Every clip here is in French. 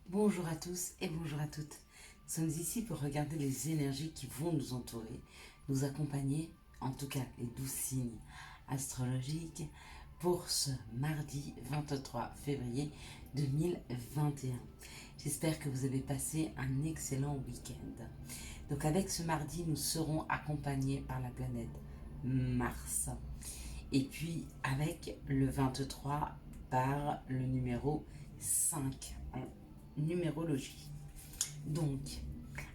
Bonjour à tous et bonjour à toutes. Nous sommes ici pour regarder les énergies qui vont nous entourer, nous accompagner, en tout cas les 12 signes astrologiques, pour ce mardi 23 février 2021. J'espère que vous avez passé un excellent week-end. Donc avec ce mardi, nous serons accompagnés par la planète Mars. Et puis avec le 23 par le numéro 5 en numérologie. Donc,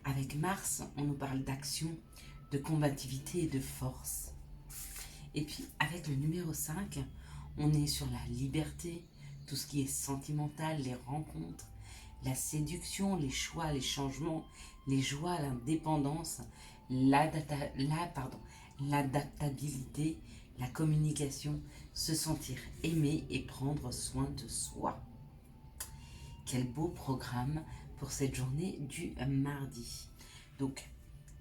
avec Mars, on nous parle d'action, de combativité et de force. Et puis, avec le numéro 5, on est sur la liberté, tout ce qui est sentimental, les rencontres, la séduction, les choix, les changements, les joies, l'indépendance, l'adaptabilité, la communication, se sentir aimé et prendre soin de soi. Quel beau programme pour cette journée du mardi. Donc,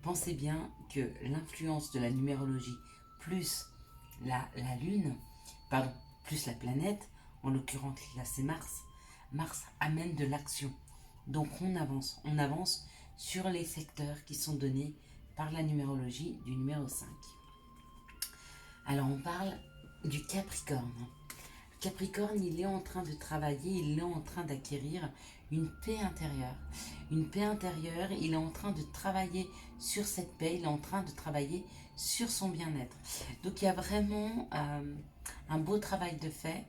pensez bien que l'influence de la numérologie plus la lune, pardon, plus la planète, en l'occurrence là c'est Mars, Mars amène de l'action. Donc on avance sur les secteurs qui sont donnés par la numérologie du numéro 5. Alors on parle du Capricorne. Capricorne, il est en train de travailler, il est en train d'acquérir une paix intérieure. Une paix intérieure, il est en train de travailler sur cette paix, il est en train de travailler sur son bien-être. Donc il y a vraiment un beau travail de fait.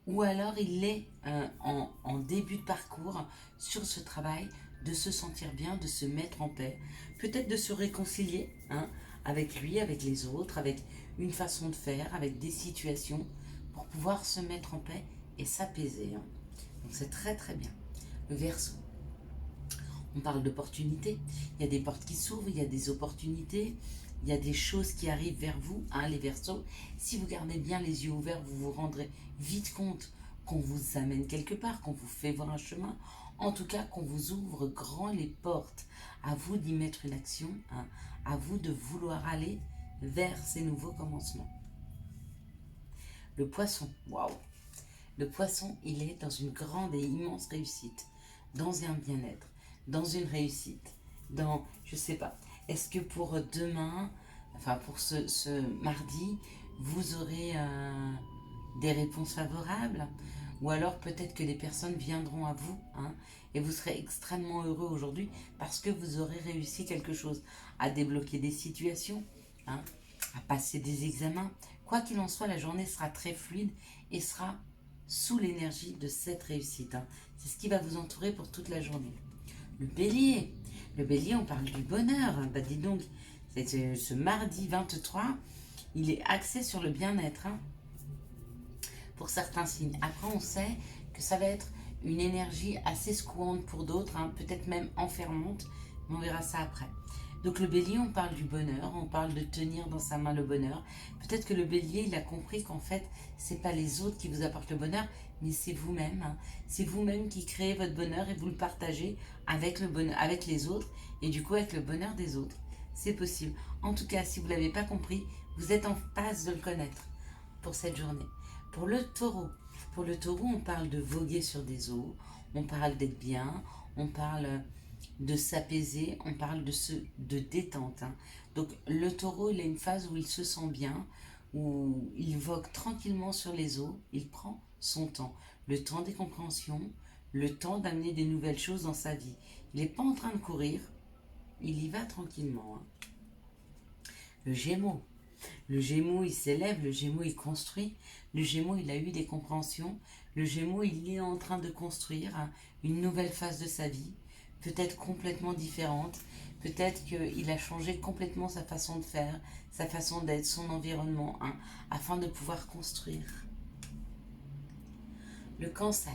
Ou alors il est en début de parcours sur ce travail de se sentir bien, de se mettre en paix, peut-être de se réconcilier avec lui, avec les autres, avec une façon de faire, avec des situations, pour pouvoir se mettre en paix et s'apaiser. Donc c'est très très bien. Le Verseau, on parle d'opportunités, il y a des portes qui s'ouvrent, il y a des opportunités, il y a des choses qui arrivent vers vous, les Verseaux. Si vous gardez bien les yeux ouverts, vous vous rendrez vite compte qu'on vous amène quelque part, qu'on vous fait voir un chemin, en tout cas qu'on vous ouvre grand les portes. À vous d'y mettre une action, à vous de vouloir aller vers ces nouveaux commencements. Le Poisson, waouh! Le Poisson, il est dans une grande et immense réussite, dans un bien-être, dans une réussite, dans, je sais pas, est-ce que pour demain, enfin pour ce mardi, vous aurez des réponses favorables? Ou alors peut-être que les personnes viendront à vous et vous serez extrêmement heureux aujourd'hui parce que vous aurez réussi quelque chose, à débloquer des situations, à passer des examens. Quoi qu'il en soit, la journée sera très fluide et sera sous l'énergie de cette réussite. C'est ce qui va vous entourer pour toute la journée. Le Bélier. Le Bélier, on parle du bonheur. Bah dis donc, c'est ce mardi 23, il est axé sur le bien-être. Pour certains signes. Après, on sait que ça va être une énergie assez secouante pour d'autres, peut-être même enfermante, mais on verra ça après. Donc le bélier, on parle du bonheur, on parle de tenir dans sa main le bonheur. Peut-être que le bélier, il a compris qu'en fait, c'est pas les autres qui vous apportent le bonheur, mais c'est vous-même. C'est vous-même qui créez votre bonheur et vous le partagez avec, le bonheur, avec les autres et du coup avec le bonheur des autres. C'est possible. En tout cas, si vous ne l'avez pas compris, vous êtes en passe de le connaître pour cette journée. Pour le taureau, on parle de voguer sur des eaux, on parle d'être bien, on parle de s'apaiser, on parle de détente. Donc le taureau, il a une phase où il se sent bien, où il vogue tranquillement sur les eaux, il prend son temps, le temps des compréhensions, le temps d'amener des nouvelles choses dans sa vie. Il n'est pas en train de courir, il y va tranquillement. Le Gémeaux, le Gémeaux, il s'élève, le Gémeaux, il construit, le Gémeaux, il a eu des compréhensions, le Gémeaux, il est en train de construire une nouvelle phase de sa vie, peut-être complètement différente, peut-être qu'il a changé complètement sa façon de faire, sa façon d'être, son environnement, afin de pouvoir construire. Le Cancer.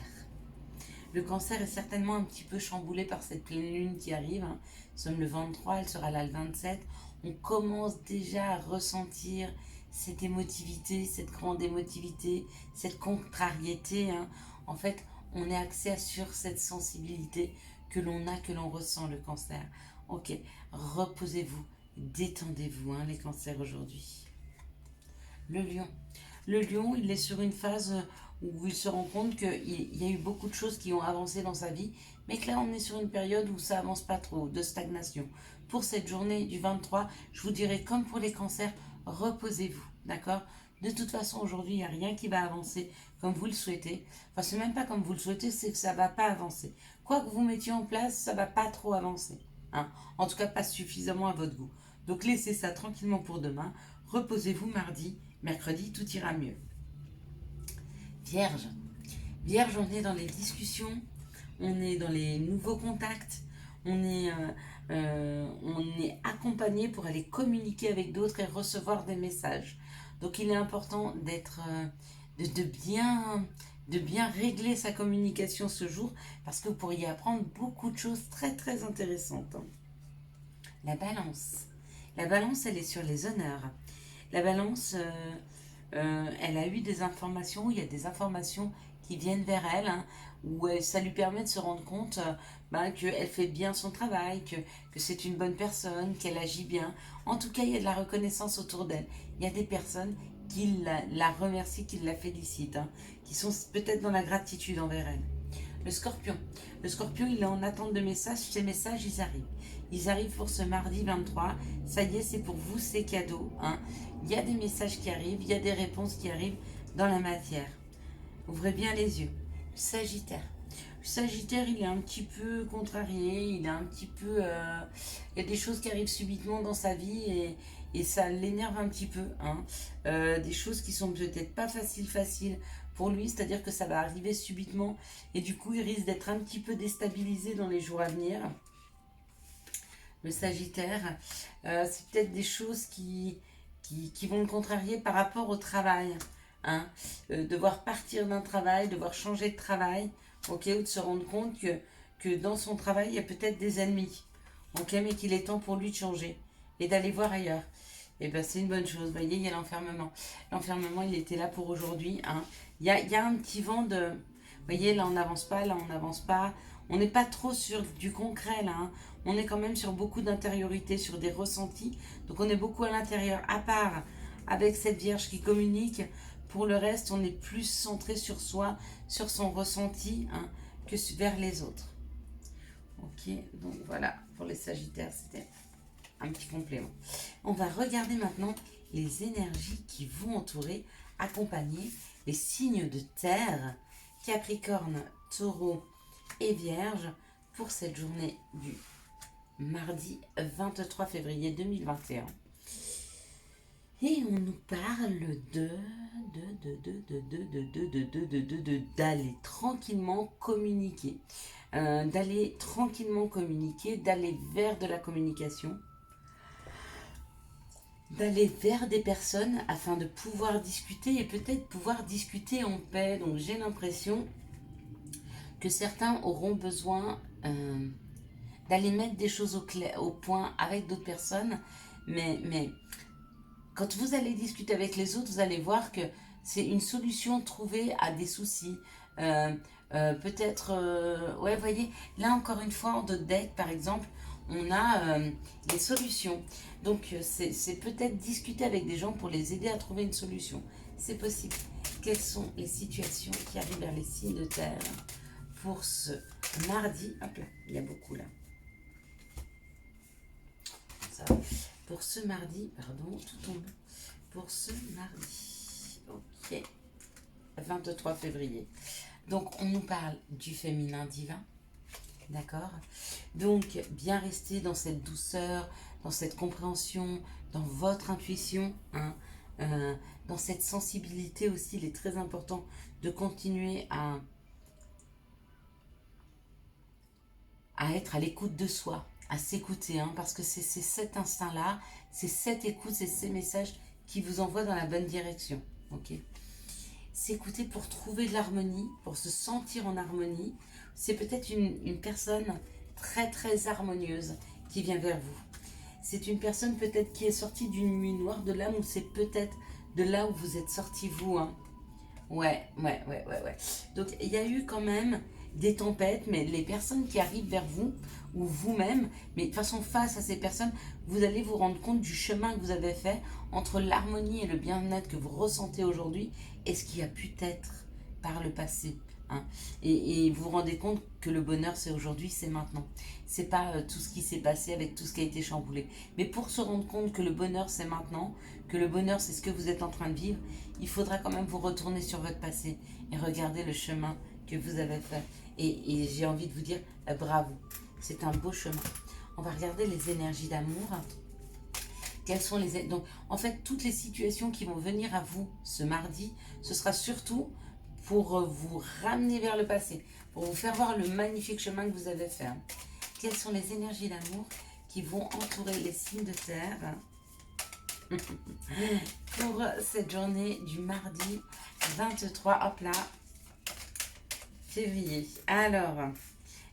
Le Cancer est certainement un petit peu chamboulé par cette pleine lune qui arrive. Nous sommes le 23, elle sera là le 27. On commence déjà à ressentir cette émotivité, cette grande émotivité, cette contrariété. En fait, on est axé sur cette sensibilité que l'on a, que l'on ressent, le Cancer. Ok, reposez-vous, détendez-vous, les cancers aujourd'hui. Le Lion. Le Lion, il est sur une phase où il se rend compte qu'il y a eu beaucoup de choses qui ont avancé dans sa vie, mais que là on est sur une période où ça avance pas trop, de stagnation. Pour cette journée du 23, je vous dirais comme pour les cancers, reposez-vous, d'accord? De toute façon, aujourd'hui, il n'y a rien qui va avancer comme vous le souhaitez. Enfin, c'est même pas comme vous le souhaitez, c'est que ça ne va pas avancer. Quoi que vous mettiez en place, ça ne va pas trop avancer. Hein. En tout cas, pas suffisamment à votre goût. Donc, laissez ça tranquillement pour demain. Reposez-vous mardi, mercredi, tout ira mieux. Vierge. Vierge, on est dans les discussions, on est dans les nouveaux contacts, on est accompagné pour aller communiquer avec d'autres et recevoir des messages. Donc il est important de bien régler sa communication ce jour parce que vous pourriez apprendre beaucoup de choses très très intéressantes. La balance. La balance, elle est sur les honneurs. La balance, elle a eu des informations, il y a des informations qui viennent vers elle, hein, où ça lui permet de se rendre compte qu'elle fait bien son travail, que c'est une bonne personne, qu'elle agit bien. En tout cas, il y a de la reconnaissance autour d'elle. Il y a des personnes qui la remercient, qui la félicitent, hein, qui sont peut-être dans la gratitude envers elle. Le scorpion. Le scorpion, il est en attente de messages. Ces messages, ils arrivent. Ils arrivent pour ce mardi 23. Ça y est, c'est pour vous, c'est cadeau. Hein. Il y a des messages qui arrivent, il y a des réponses qui arrivent dans la matière. Ouvrez bien les yeux. Sagittaire. Le Sagittaire, il est un petit peu contrarié, il est un petit peu... il y a des choses qui arrivent subitement dans sa vie et ça l'énerve un petit peu. Hein. Des choses qui sont peut-être pas faciles pour lui, c'est-à-dire que ça va arriver subitement et du coup, il risque d'être un petit peu déstabilisé dans les jours à venir. Le Sagittaire, c'est peut-être des choses qui vont le contrarier par rapport au travail. Hein. Devoir partir d'un travail, devoir changer de travail, ok, ou de se rendre compte que dans son travail, il y a peut-être des ennemis, ok, mais qu'il est temps pour lui de changer et d'aller voir ailleurs. Et bien, c'est une bonne chose. Vous voyez, il y a l'enfermement. L'enfermement, il était là pour aujourd'hui. Hein. Il y a un petit vent de... Vous voyez, là, on n'avance pas, là, on n'avance pas. On n'est pas trop sur du concret, là. Hein. On est quand même sur beaucoup d'intériorité, sur des ressentis. Donc, on est beaucoup à l'intérieur, à part avec cette Vierge qui communique. Pour le reste, on est plus centré sur soi, sur son ressenti, hein, que vers les autres. Ok, donc voilà, pour les Sagittaires, c'était un petit complément. On va regarder maintenant les énergies qui vont entourer, accompagner les signes de terre, Capricorne, Taureau et Vierge, pour cette journée du mardi 23 février 2021. Et on nous parle d'aller tranquillement communiquer. D'aller vers de la communication, d'aller vers des personnes afin de pouvoir discuter et peut-être pouvoir discuter en paix. Donc j'ai l'impression que certains auront besoin d'aller mettre des choses au point avec d'autres personnes, mais quand vous allez discuter avec les autres, vous allez voir que c'est une solution trouvée à des soucis. Peut-être, ouais, vous voyez, là encore une fois, en d'autres decks, par exemple, on a des solutions. Donc, c'est peut-être discuter avec des gens pour les aider à trouver une solution. C'est possible. Quelles sont les situations qui arrivent vers les signes de terre pour ce mardi? Hop là, il y a beaucoup là. Ça va. Pour ce mardi, pardon, tout tombe. Pour ce mardi, ok, 23 février. Donc, on nous parle du féminin divin, d'accord? Donc, bien rester dans cette douceur, dans cette compréhension, dans votre intuition, hein, dans cette sensibilité aussi. Il est très important de continuer à être à l'écoute de soi, à s'écouter, hein, parce que c'est cet instinct-là, c'est cette écoute, c'est ces messages qui vous envoient dans la bonne direction. Ok, s'écouter pour trouver de l'harmonie, pour se sentir en harmonie. C'est peut-être une personne très très harmonieuse qui vient vers vous. C'est une personne peut-être qui est sortie d'une nuit noire de l'âme, ou c'est peut-être de là où vous êtes sorti vous. Hein. Ouais. Donc il y a eu quand même des tempêtes, mais les personnes qui arrivent vers vous, ou vous-même, mais de toute façon face à ces personnes, vous allez vous rendre compte du chemin que vous avez fait entre l'harmonie et le bien-être que vous ressentez aujourd'hui et ce qui a pu être par le passé. Hein. Et vous vous rendez compte que le bonheur, c'est aujourd'hui, c'est maintenant. C'est pas tout ce qui s'est passé avec tout ce qui a été chamboulé. Mais pour se rendre compte que le bonheur, c'est maintenant, que le bonheur, c'est ce que vous êtes en train de vivre, il faudra quand même vous retourner sur votre passé et regarder le chemin que vous avez fait. Et j'ai envie de vous dire bravo. C'est un beau chemin. On va regarder les énergies d'amour. Quelles sont les... Donc, en fait, toutes les situations qui vont venir à vous ce mardi, ce sera surtout pour vous ramener vers le passé, pour vous faire voir le magnifique chemin que vous avez fait. Quelles sont les énergies d'amour qui vont entourer les signes de terre pour cette journée du mardi 23, hop là, février. Alors,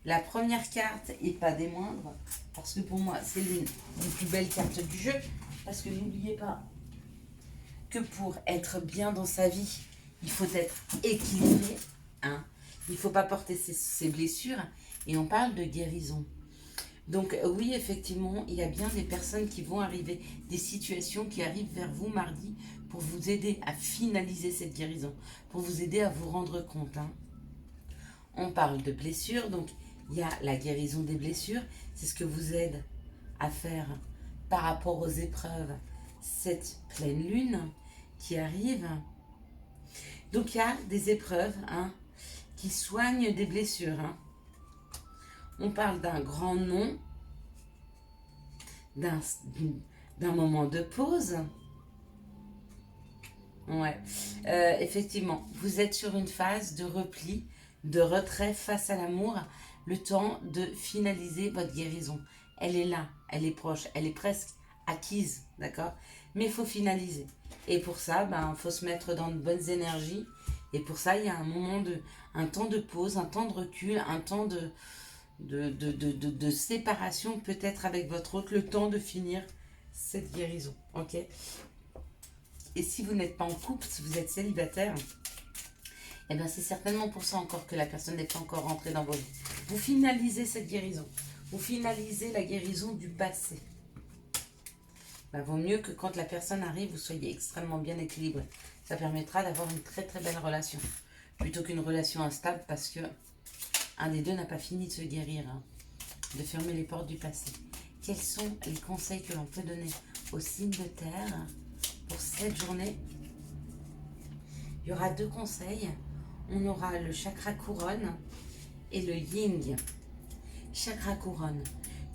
la première carte, et pas des moindres, parce que pour moi, c'est l'une des plus belles cartes du jeu, parce que n'oubliez pas que pour être bien dans sa vie, il faut être équilibré. Hein. Il ne faut pas porter ses blessures, et on parle de guérison. Donc oui, effectivement, il y a bien des personnes qui vont arriver, des situations qui arrivent vers vous mardi pour vous aider à finaliser cette guérison, pour vous aider à vous rendre compte. Hein. On parle de blessures, donc il y a la guérison des blessures, c'est ce que vous aide à faire par rapport aux épreuves, cette pleine lune qui arrive. Donc il y a des épreuves qui soignent des blessures. On parle d'un grand non, d'un moment de pause. Ouais, effectivement, vous êtes sur une phase de repli, de retrait face à l'amour, le temps de finaliser votre guérison. Elle est là, elle est proche, elle est presque acquise, d'accord? Mais il faut finaliser. Et pour ça, faut se mettre dans de bonnes énergies. Et pour ça, il y a un temps de pause, un temps de recul, un temps de séparation peut-être avec votre autre, le temps de finir cette guérison, ok? Et si vous n'êtes pas en couple, si vous êtes célibataire, eh bien c'est certainement pour ça encore que la personne n'est pas encore rentrée dans vos vies. Vous finalisez cette guérison. Vous finalisez la guérison du passé. Vaut mieux que quand la personne arrive, vous soyez extrêmement bien équilibré. Ça permettra d'avoir une très très belle relation. Plutôt qu'une relation instable parce que un des deux n'a pas fini de se guérir, de fermer les portes du passé. Quels sont les conseils que l'on peut donner aux signes de terre pour cette journée? Il y aura 2 conseils. On aura le chakra couronne et le yin. Chakra couronne.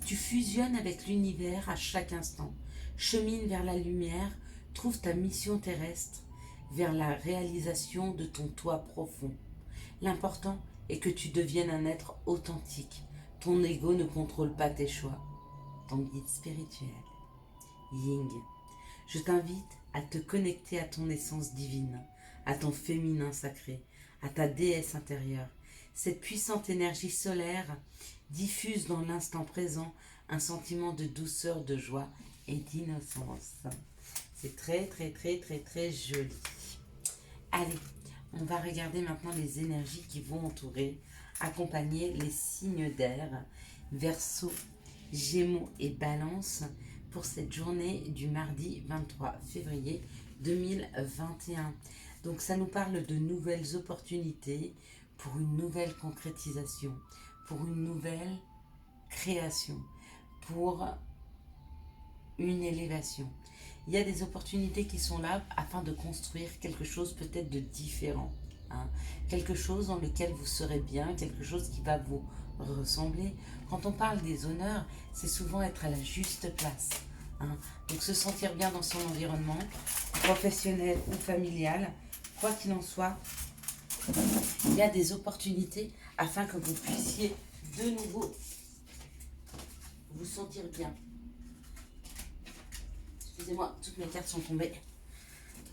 Tu fusionnes avec l'univers à chaque instant. Chemine vers la lumière, trouve ta mission terrestre vers la réalisation de ton toi profond. L'important est que tu deviennes un être authentique. Ton ego ne contrôle pas tes choix. Ton guide spirituel. Yin. Je t'invite à te connecter à ton essence divine, à ton féminin sacré, à ta déesse intérieure. Cette puissante énergie solaire diffuse dans l'instant présent un sentiment de douceur, de joie et d'innocence. C'est très très très très très joli. Allez, on va regarder maintenant les énergies qui vont entourer, accompagner les signes d'air, Verseau, Gémeaux et Balance pour cette journée du mardi 23 février 2021. Donc ça nous parle de nouvelles opportunités pour une nouvelle concrétisation, pour une nouvelle création, pour une élévation. Il y a des opportunités qui sont là afin de construire quelque chose peut-être de différent. Quelque chose dans lequel vous serez bien, quelque chose qui va vous ressembler. Quand on parle des honneurs, c'est souvent être à la juste place. Donc se sentir bien dans son environnement, professionnel ou familial, quoi qu'il en soit, il y a des opportunités afin que vous puissiez de nouveau vous sentir bien. Excusez-moi, toutes mes cartes sont tombées.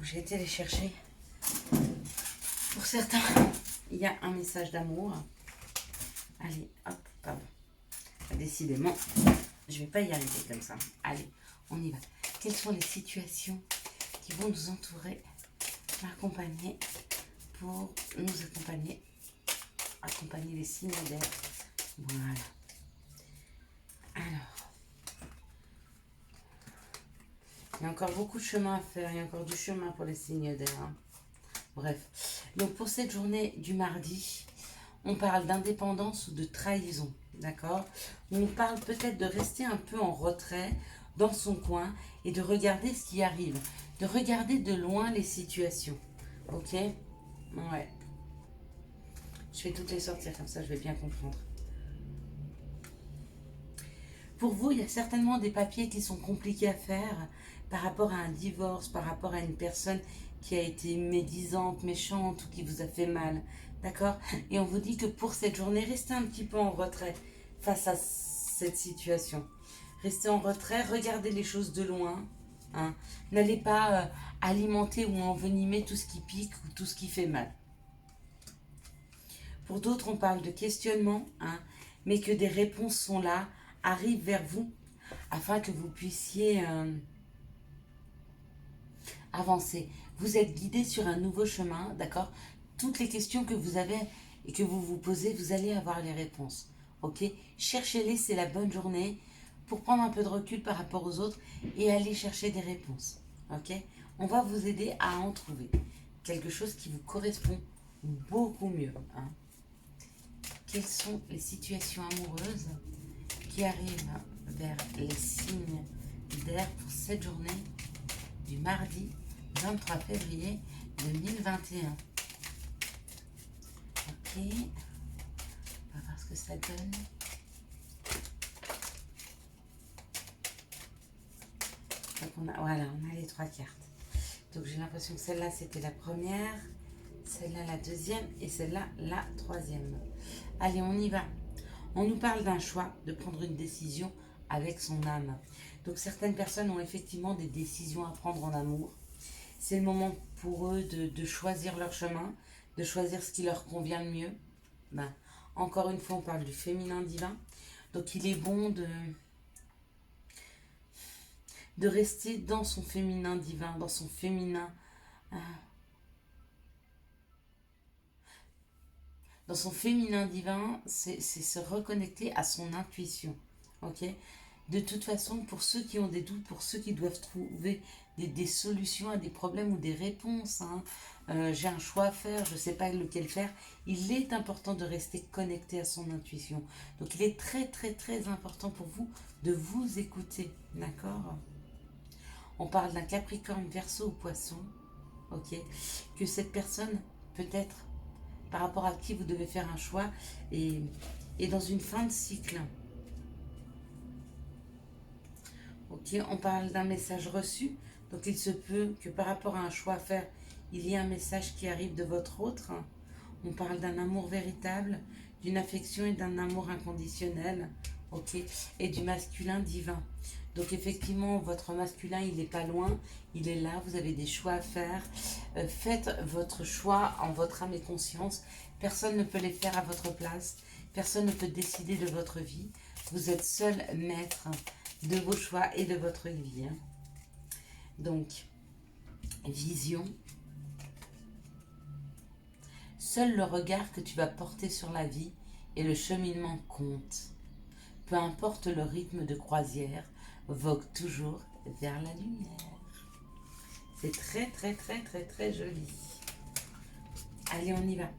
J'ai été les chercher. Pour certains, il y a un message d'amour. Allez, hop, pardon. Décidément, je ne vais pas y arriver comme ça. Allez, on y va. Quelles sont les situations qui vont nous entourer, m'accompagner, pour nous accompagner les signes d'air. Voilà. Alors, il y a encore beaucoup de chemin à faire. Il y a encore du chemin pour les signes d'air. Bref, Donc pour cette journée du mardi, on parle d'indépendance ou de trahison, d'accord? On parle peut-être de rester un peu en retrait dans son coin et de regarder ce qui arrive, de regarder de loin les situations, ok? Ouais. Je vais toutes les sortir comme ça, je vais bien comprendre. Pour vous, il y a certainement des papiers qui sont compliqués à faire par rapport à un divorce, par rapport à une personne qui a été médisante, méchante ou qui vous a fait mal. D'accord? Et on vous dit que pour cette journée, restez un petit peu en retrait face à cette situation. Restez en retrait, regardez les choses de loin. Hein. N'allez pas alimenter ou envenimer tout ce qui pique ou tout ce qui fait mal. Pour d'autres, on parle de questionnement, hein, mais que des réponses sont là, arrivent vers vous, afin que vous puissiez avancer. Vous êtes guidé sur un nouveau chemin, d'accord? Toutes les questions que vous avez et que vous vous posez, vous allez avoir les réponses. Ok? Cherchez-les, c'est la bonne journée pour prendre un peu de recul par rapport aux autres et aller chercher des réponses. Ok? On va vous aider à en trouver quelque chose qui vous correspond beaucoup mieux. Hein? Quelles sont les situations amoureuses qui arrivent vers les signes d'air pour cette journée du mardi 23 février 2021. Ok, on va voir ce que ça donne. Donc voilà, on a les 3 cartes. Donc j'ai l'impression que celle-là c'était la première, celle-là la deuxième et celle-là la troisième. Allez, on y va. On nous parle d'un choix, de prendre une décision avec son âme. Donc certaines personnes ont effectivement des décisions à prendre en amour. C'est le moment pour eux de choisir leur chemin, de choisir ce qui leur convient le mieux. Ben, encore une fois, on parle du féminin divin. Donc il est bon de rester dans son féminin divin, dans son féminin... Dans son féminin divin, c'est se reconnecter à son intuition. Ok? De toute façon, pour ceux qui ont des doutes, pour ceux qui doivent trouver des solutions à des problèmes ou des réponses, hein, j'ai un choix à faire, je ne sais pas lequel faire, il est important de rester connecté à son intuition. Donc il est très très très important pour vous de vous écouter, d'accord? On parle d'un Capricorne, Verseau ou Poisson, ok? Que cette personne peut-être par rapport à qui vous devez faire un choix et dans une fin de cycle. Ok, on parle d'un message reçu, donc il se peut que par rapport à un choix à faire, il y ait un message qui arrive de votre autre. On parle d'un amour véritable, d'une affection et d'un amour inconditionnel, ok, et du masculin divin. Donc effectivement, votre masculin, il n'est pas loin, il est là, vous avez des choix à faire. Faites votre choix en votre âme et conscience. Personne ne peut les faire à votre place. Personne ne peut décider de votre vie. Vous êtes seul maître de vos choix et de votre vie. Hein. Donc, vision. Seul le regard que tu vas porter sur la vie et le cheminement compte. Peu importe le rythme de croisière, vogue toujours vers la lumière. C'est très très très très très joli. Allez, on y va.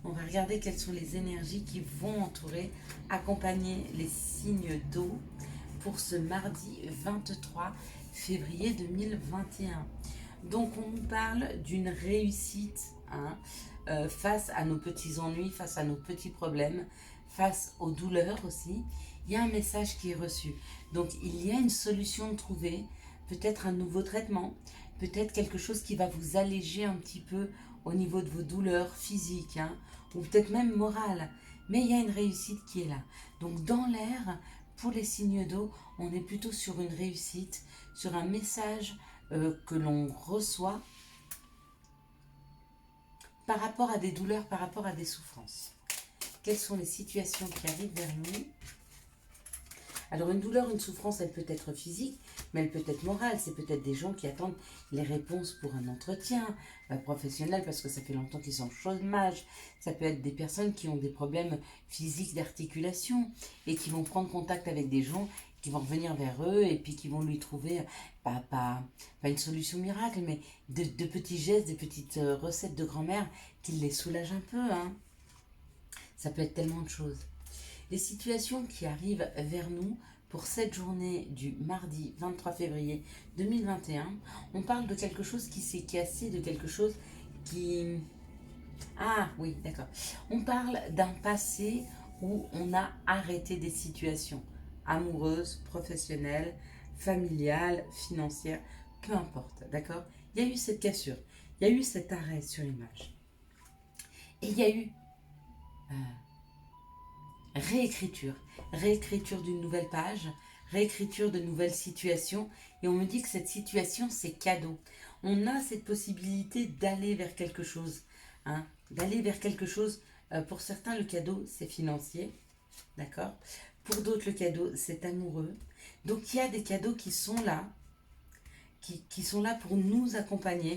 On va regarder quelles sont les énergies qui vont entourer, accompagner les signes d'eau pour ce mardi 23 février 2021. Donc on nous parle d'une réussite face à nos petits ennuis, face à nos petits problèmes, face aux douleurs aussi. Il y a un message qui est reçu. Donc il y a une solution trouvée, peut-être un nouveau traitement, peut-être quelque chose qui va vous alléger un petit peu au niveau de vos douleurs physiques, ou peut-être même morales. Mais il y a une réussite qui est là. Donc dans l'air, pour les signes d'eau, on est plutôt sur une réussite, sur un message que l'on reçoit par rapport à des douleurs, par rapport à des souffrances. Quelles sont les situations qui arrivent vers nous? Alors une douleur, une souffrance, elle peut être physique, mais elle peut être morale. C'est peut-être des gens qui attendent les réponses pour un entretien professionnel parce que ça fait longtemps qu'ils sont au chômage. Ça peut être des personnes qui ont des problèmes physiques d'articulation et qui vont prendre contact avec des gens qui vont revenir vers eux et puis qui vont lui trouver, pas une solution miracle, mais de petits gestes, des petites recettes de grand-mère qui les soulagent un peu, hein. Ça peut être tellement de choses. Les situations qui arrivent vers nous pour cette journée du mardi 23 février 2021, on parle de quelque chose qui s'est cassé, de quelque chose qui... Ah oui, d'accord. On parle d'un passé où on a arrêté des situations amoureuses, professionnelles, familiales, financières, peu importe, d'accord. Il y a eu cette cassure, il y a eu cet arrêt sur l'image. Et il y a eu réécriture, réécriture d'une nouvelle page, réécriture de nouvelles situations. Et on me dit que cette situation, c'est cadeau. On a cette possibilité d'aller vers quelque chose, hein, d'aller vers quelque chose. Pour certains, le cadeau, c'est financier, d'accord. Pour d'autres, le cadeau, c'est amoureux. Donc, il y a des cadeaux qui sont là, qui sont là pour nous accompagner.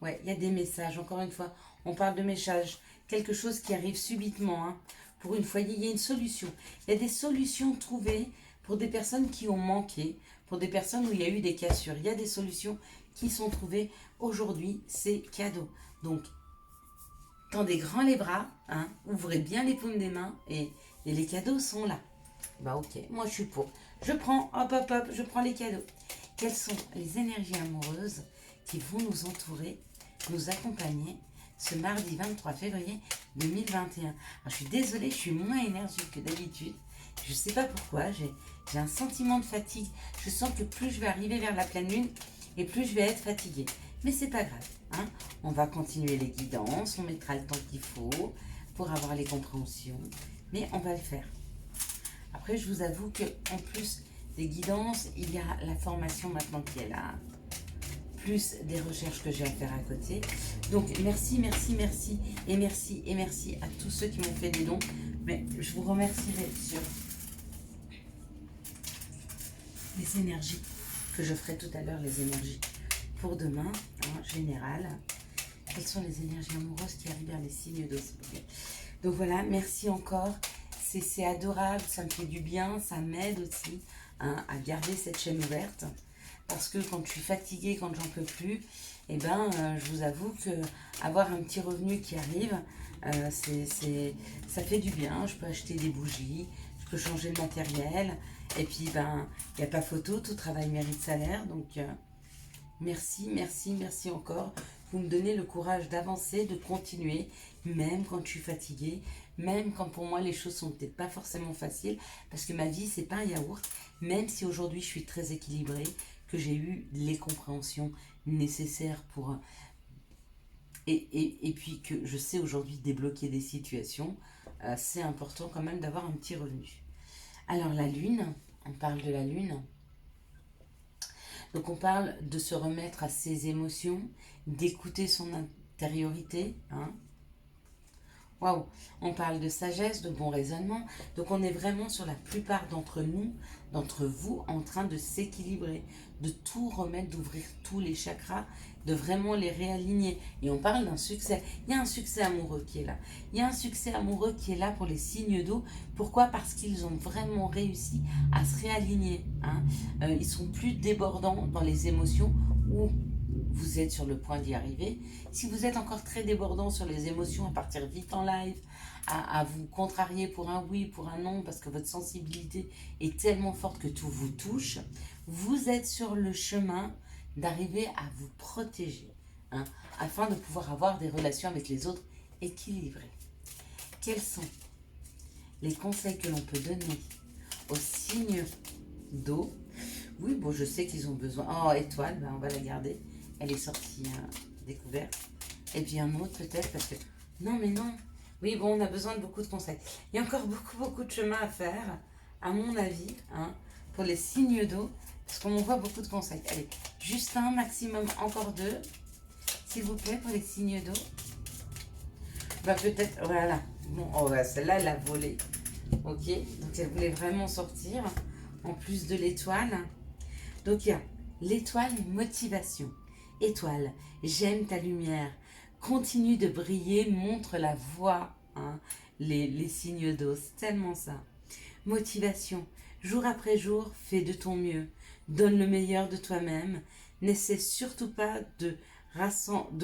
Ouais, il y a des messages, encore une fois, on parle de messages, quelque chose qui arrive subitement, hein. Pour une fois, il y a une solution. Il y a des solutions trouvées pour des personnes qui ont manqué, pour des personnes où il y a eu des cassures. Il y a des solutions qui sont trouvées. Aujourd'hui, c'est cadeau. Donc, tendez grand les bras, hein, ouvrez bien les paumes des mains et les cadeaux sont là. Bah ok, moi je suis pour. Je prends, hop hop hop, je prends les cadeaux. Quelles sont les énergies amoureuses qui vont nous entourer, nous accompagner ce mardi 23 février 2021. Alors, je suis désolée, je suis moins énergique que d'habitude. Je ne sais pas pourquoi, j'ai un sentiment de fatigue. Je sens que plus je vais arriver vers la pleine lune et plus je vais être fatiguée. Mais c'est pas grave, hein. On va continuer les guidances, on mettra le temps qu'il faut pour avoir les compréhensions. Mais on va le faire. Après, je vous avoue qu'en plus des guidances, il y a la formation maintenant qui est là, plus des recherches que j'ai à faire à côté. Donc, merci, merci, merci, et merci, et merci à tous ceux qui m'ont fait des dons. Mais je vous remercierai sur les énergies, que je ferai tout à l'heure, les énergies pour demain, en général. Quelles sont les énergies amoureuses qui arrivent vers les signes d'eau? Donc voilà, merci encore. C'est adorable, ça me fait du bien, ça m'aide aussi, hein, à garder cette chaîne ouverte. Parce que quand je suis fatiguée, quand j'en peux plus, eh ben, je vous avoue que avoir un petit revenu qui arrive, ça fait du bien. Je peux acheter des bougies, je peux changer le matériel. Et puis, ben, il n'y a pas photo, tout travail mérite salaire. Donc, merci, merci, merci encore. Vous me donnez le courage d'avancer, de continuer, même quand je suis fatiguée, même quand pour moi les choses sont peut-être pas forcément faciles, parce que ma vie c'est pas un yaourt, même si aujourd'hui je suis très équilibrée, que j'ai eu les compréhensions nécessaires pour... Et puis que je sais aujourd'hui débloquer des situations, c'est important quand même d'avoir un petit revenu. Alors la lune, on parle de la lune. Donc on parle de se remettre à ses émotions, d'écouter son intériorité, hein. Waouh, on parle de sagesse, de bon raisonnement. Donc on est vraiment sur la plupart d'entre nous, d'entre vous, en train de s'équilibrer, de tout remettre, d'ouvrir tous les chakras, de vraiment les réaligner. Et on parle d'un succès. Il y a un succès amoureux qui est là. Il y a un succès amoureux qui est là pour les signes d'eau. Pourquoi? Parce qu'ils ont vraiment réussi à se réaligner, hein. Ils sont plus débordants dans les émotions ou vous êtes sur le point d'y arriver. Si vous êtes encore très débordant sur les émotions, à partir vite en live, à vous contrarier pour un oui, pour un non, parce que votre sensibilité est tellement forte que tout vous touche, vous êtes sur le chemin d'arriver à vous protéger, hein, afin de pouvoir avoir des relations avec les autres équilibrées. Quels sont les conseils que l'on peut donner aux signes d'eau? Oui, bon, je sais qu'ils ont besoin. Oh, étoile, ben, on va la garder. Elle est sortie découverte. Et puis un autre peut-être parce que... Non, mais non. Oui, bon, on a besoin de beaucoup de conseils. Il y a encore beaucoup, beaucoup de chemin à faire, à mon avis, hein, pour les signes d'eau. Parce qu'on voit beaucoup de conseils. Allez, juste un, maximum, encore deux. S'il vous plaît, pour les signes d'eau. Bah peut-être, voilà. Bon, oh, ouais, celle-là, elle a volé. Ok, donc elle voulait vraiment sortir. En plus de l'étoile. Donc il y a l'étoile motivation. Étoile, j'aime ta lumière. Continue de briller, montre la voie, hein, les signes d'eau. C'est tellement ça. Motivation. Jour après jour, fais de ton mieux. Donne le meilleur de toi-même. N'essaie surtout pas de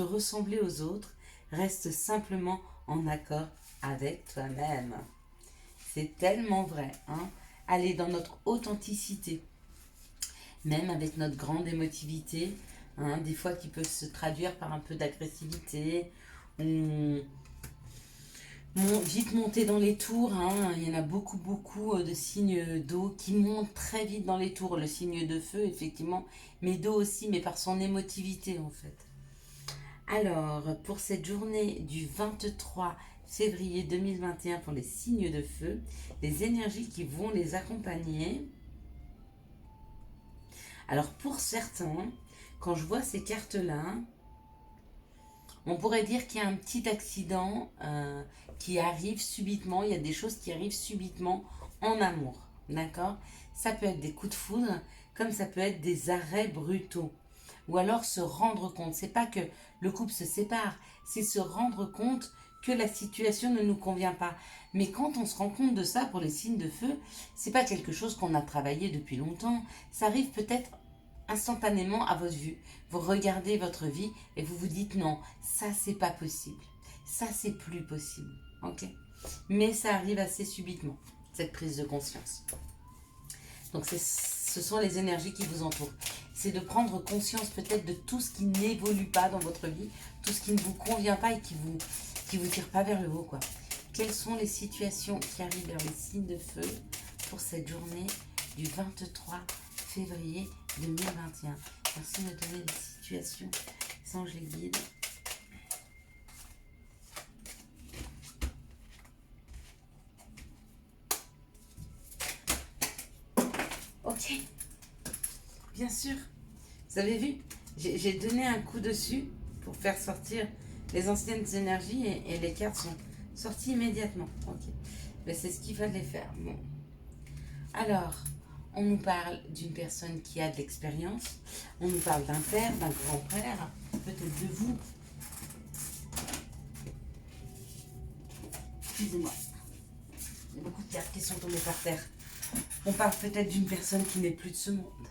ressembler aux autres. Reste simplement en accord avec toi-même. C'est tellement vrai, hein? Aller dans notre authenticité, même avec notre grande émotivité, hein, des fois qui peuvent se traduire par un peu d'agressivité, ou vite monter dans les tours, hein. Il y en a beaucoup de signes d'eau qui montent très vite dans les tours. Le signe de feu, effectivement, mais d'eau aussi, mais par son émotivité en fait. Alors, pour cette journée du 23 février 2021 pour les signes de feu, les énergies qui vont les accompagner. Alors, pour certains, quand je vois ces cartes-là, on pourrait dire qu'il y a un petit accident qui arrive subitement. Il y a des choses qui arrivent subitement en amour. D'accord? Ça peut être des coups de foudre, comme ça peut être des arrêts brutaux. Ou alors se rendre compte. C'est pas que le couple se sépare, c'est se rendre compte que la situation ne nous convient pas. Mais quand on se rend compte de ça pour les signes de feu, c'est pas quelque chose qu'on a travaillé depuis longtemps. Ça arrive peut-être instantanément à votre vue. Vous regardez votre vie et vous vous dites non, ça c'est pas possible. Ça c'est plus possible. Ok? Mais ça arrive assez subitement, cette prise de conscience. Donc ce sont les énergies qui vous entourent. C'est de prendre conscience peut-être de tout ce qui n'évolue pas dans votre vie, tout ce qui ne vous convient pas et qui vous tire pas vers le haut, quoi. Quelles sont les situations qui arrivent vers les signes de feu pour cette journée du 23 février 2021? Merci de me donner les situations. Sans je les guide. Ok. Bien sûr. Vous avez vu, j'ai donné un coup dessus pour faire sortir les anciennes énergies et les cartes sont sorties immédiatement. Ok. Ben, c'est ce qu'il fallait faire. Bon. Alors, on nous parle d'une personne qui a de l'expérience. On nous parle d'un père, d'un grand-père, peut-être de vous. Excusez-moi. Il y a beaucoup de cartes qui sont tombées par terre. On parle peut-être d'une personne qui n'est plus de ce monde.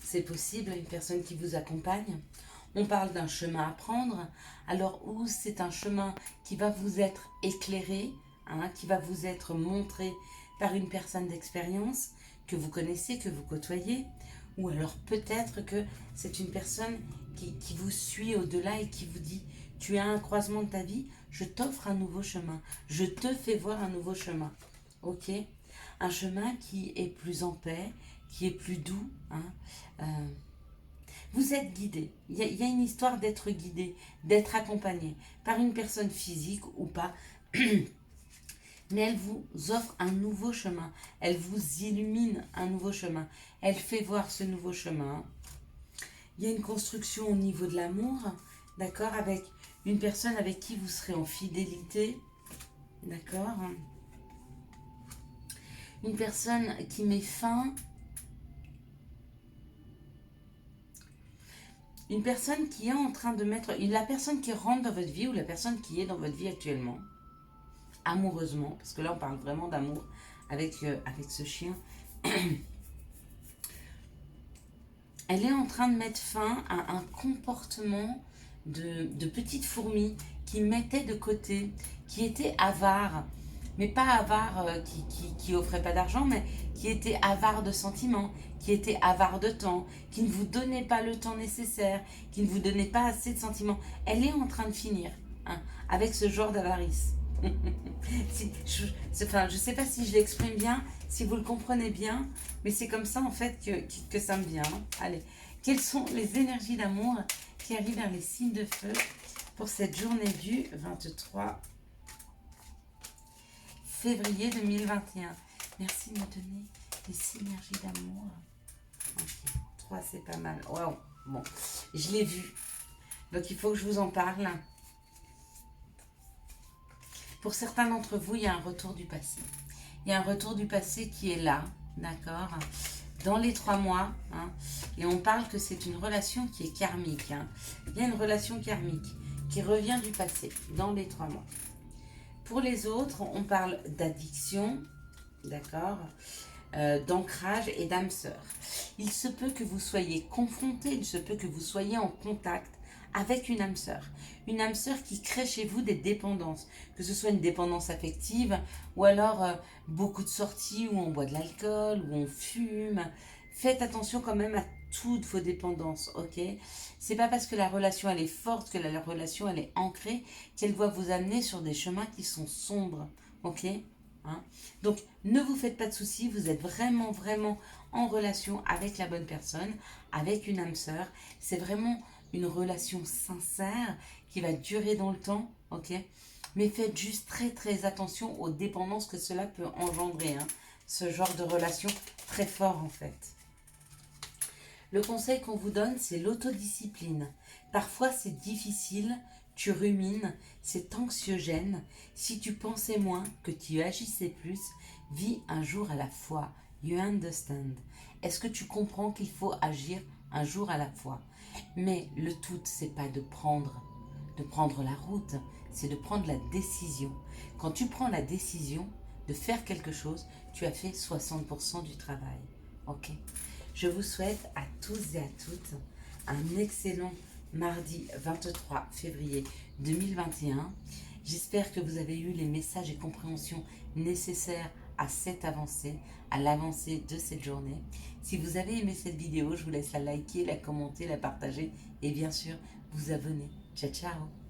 C'est possible, une personne qui vous accompagne. On parle d'un chemin à prendre. Alors, où c'est un chemin qui va vous être éclairé, hein, qui va vous être montré par une personne d'expérience que vous connaissez, que vous côtoyez, ou alors peut-être que c'est une personne qui vous suit au-delà et qui vous dit « Tu as un croisement de ta vie, je t'offre un nouveau chemin, je te fais voir un nouveau chemin. » Ok? Un chemin qui est plus en paix, qui est plus doux. Hein. Vous êtes guidé. Il y a une histoire d'être guidé, d'être accompagné par une personne physique ou pas. Mais elle vous offre un nouveau chemin. Elle vous illumine un nouveau chemin. Elle fait voir ce nouveau chemin. Il y a une construction au niveau de l'amour, d'accord, avec une personne avec qui vous serez en fidélité, d'accord. Une personne qui met fin. Une personne qui est en train de mettre. La personne qui rentre dans votre vie ou la personne qui est dans votre vie actuellement. Amoureusement, parce que là on parle vraiment d'amour avec ce chien. Elle est en train de mettre fin à un comportement de petite fourmi qui mettait de côté, qui était avare, mais pas avare qui offrait pas d'argent, mais qui était avare de sentiments, qui était avare de temps, qui ne vous donnait pas le temps nécessaire, qui ne vous donnait pas assez de sentiments. Elle est en train de finir, hein, avec ce genre d'avarice. Je ne sais pas si je l'exprime bien, si vous le comprenez bien, mais c'est comme ça en fait que ça me vient. Allez, quelles sont les énergies d'amour qui arrivent vers les signes de feu pour cette journée du 23 février 2021? Merci de me donner les synergies d'amour. Ok, 3 c'est pas mal. Wow. Bon, je l'ai vu. Donc il faut que je vous en parle. Pour certains d'entre vous, il y a un retour du passé. Il y a un retour du passé qui est là, d'accord, dans les 3 mois. Hein, et on parle que c'est une relation qui est karmique. Hein. Il y a une relation karmique qui revient du passé dans les 3 mois. Pour les autres, on parle d'addiction, d'accord, d'ancrage et d'âme sœur. Il se peut que vous soyez confronté, il se peut que vous soyez en contact avec une âme sœur. Une âme sœur qui crée chez vous des dépendances, que ce soit une dépendance affective ou alors beaucoup de sorties où on boit de l'alcool, où on fume. Faites attention quand même à toutes vos dépendances, ok? C'est pas parce que la relation elle est forte, que la relation elle est ancrée, qu'elle doit vous amener sur des chemins qui sont sombres, ok? Hein? Donc ne vous faites pas de soucis, vous êtes vraiment vraiment en relation avec la bonne personne, avec une âme sœur. C'est vraiment une relation sincère qui va durer dans le temps, ok? Mais faites juste très très attention aux dépendances que cela peut engendrer, hein? Ce genre de relation très fort en fait. Le conseil qu'on vous donne, c'est l'autodiscipline. Parfois, c'est difficile, tu rumines, c'est anxiogène. Si tu pensais moins, que tu agissais plus, vis un jour à la fois. You understand? Est-ce que tu comprends qu'il faut agir un jour à la fois? Mais le tout, c'est pas de prendre la route, c'est de prendre la décision. Quand tu prends la décision de faire quelque chose, tu as fait 60% du travail. Ok? Je vous souhaite à tous et à toutes un excellent mardi 23 février 2021. J'espère que vous avez eu les messages et compréhensions nécessaires à cette avancée, à l'avancée de cette journée. Si vous avez aimé cette vidéo, je vous laisse la liker, la commenter, la partager et bien sûr vous abonner. Ciao, ciao!